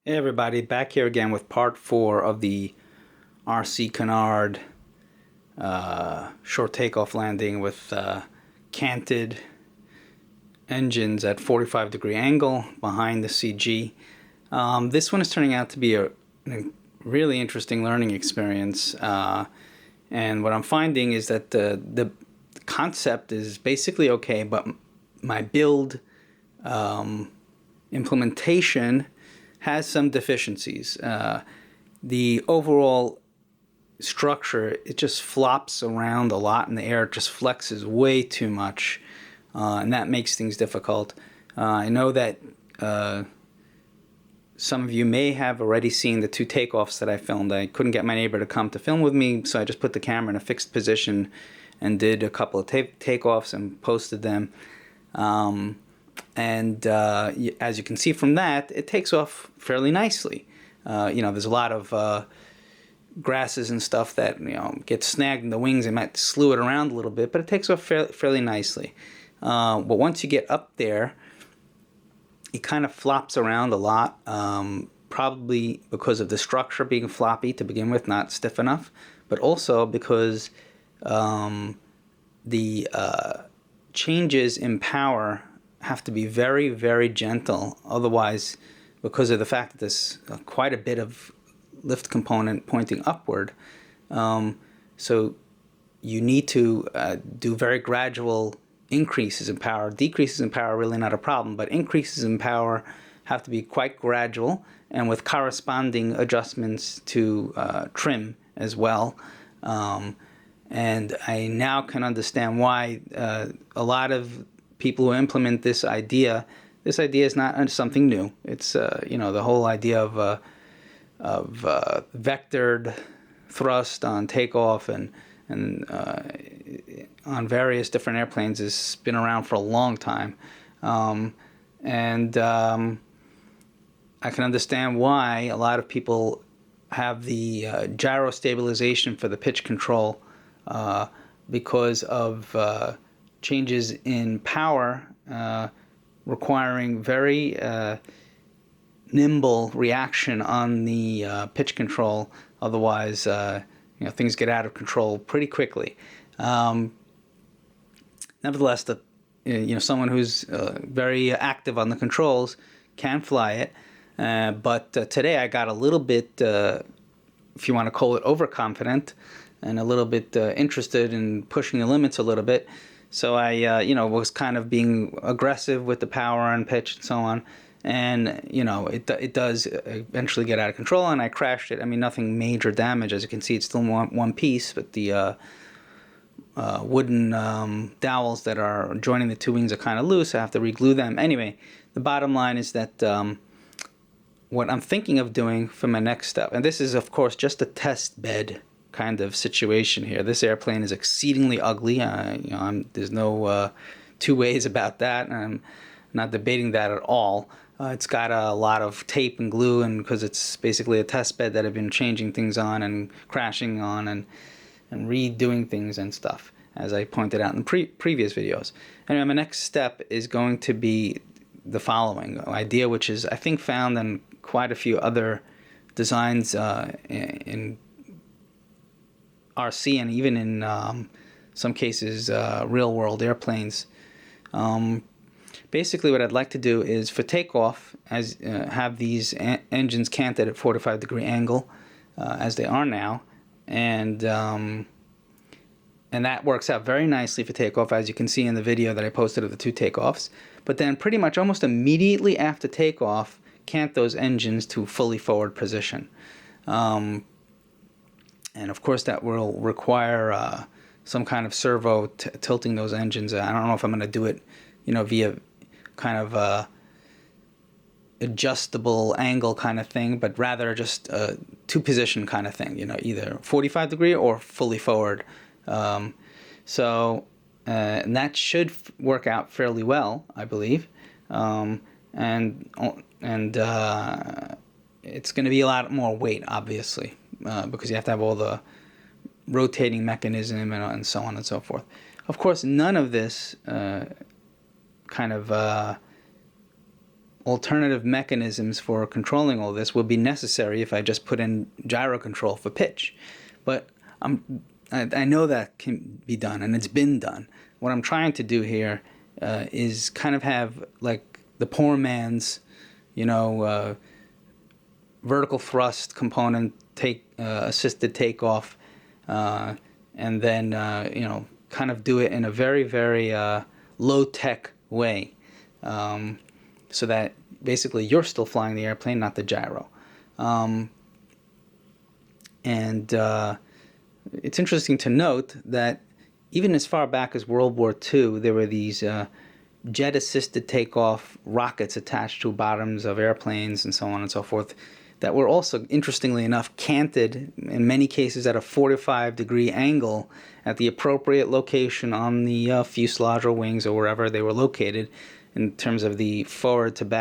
Hey everybody, back here again with part 4 of the RC Canard short takeoff landing with canted engines at 45-degree angle behind the CG. This one is turning out to be a really interesting learning experience, and what I'm finding is that the concept is basically okay, but my build implementation has some deficiencies. The overall structure, it just flops around a lot in the air. It just flexes way too much, and that makes things difficult. I know that some of you may have already seen the 2 takeoffs that I filmed. I couldn't get my neighbor to come to film with me, so I just put the camera in a fixed position and did a couple of takeoffs and posted them. As you can see from that, it takes off fairly nicely. There's a lot of grasses and stuff that get snagged in the wings and might slew it around a little bit, but it takes off fairly nicely. But once you get up there, it kind of flops around a lot, probably because of the structure being floppy to begin with, not stiff enough, but also because the changes in power have to be very, very gentle. Otherwise, because of the fact that there's quite a bit of lift component pointing upward, so you need to do very gradual increases in power. Decreases in power are really not a problem, but increases in power have to be quite gradual and with corresponding adjustments to trim as well. And I now can understand why a lot of people who implement this idea is not something new. It's the whole idea of vectored thrust on takeoff and on various different airplanes has been around for a long time, and I can understand why a lot of people have the gyro stabilization for the pitch control because of changes in power requiring very nimble reaction on the pitch control. Otherwise, things get out of control pretty quickly. Nevertheless, someone who's very active on the controls can fly it. But today I got a little bit, if you want to call it, overconfident, and a little bit interested in pushing the limits a little bit. So I, was kind of being aggressive with the power and pitch and so on. And, it does eventually get out of control, and I crashed it. I mean, nothing major damage. As you can see, it's still one piece, but the wooden dowels that are joining the 2 wings are kind of loose. I have to re-glue them. Anyway, the bottom line is that what I'm thinking of doing for my next step, and this is, of course, just a test bed kind of situation here. This airplane is exceedingly ugly. There's no 2 ways about that. I'm not debating that at all. It's got a lot of tape and glue, and because it's basically a test bed that I've been changing things on and crashing on and redoing things and stuff, as I pointed out in previous videos. Anyway, my next step is going to be the following idea, which is I think found in quite a few other designs in RC and even in some cases real-world airplanes. Basically, what I'd like to do is for takeoff, have these engines canted at 45-degree angle, as they are now, and that works out very nicely for takeoff, as you can see in the video that I posted of the 2 takeoffs. But then pretty much almost immediately after takeoff, cant those engines to fully forward position. And of course that will require some kind of servo tilting those engines. I don't know if I'm going to do it, via kind of adjustable angle kind of thing, but rather just a 2-position kind of thing, either 45-degree or fully forward. And that should work out fairly well, I believe. And it's going to be a lot more weight, obviously, because you have to have all the rotating mechanism and so on and so forth. Of course, none of this kind of alternative mechanisms for controlling all this would be necessary if I just put in gyro control for pitch. But I know that can be done, and it's been done. What I'm trying to do here is kind of have like the poor man's, vertical thrust component assisted takeoff, and then kind of do it in a very, very low tech way, so that basically you're still flying the airplane, not the gyro. And it's interesting to note that even as far back as World War II, there were these jet-assisted takeoff rockets attached to bottoms of airplanes and so on and so forth that were also, interestingly enough, canted, in many cases at a 45-degree angle at the appropriate location on the fuselage or wings or wherever they were located in terms of the forward to back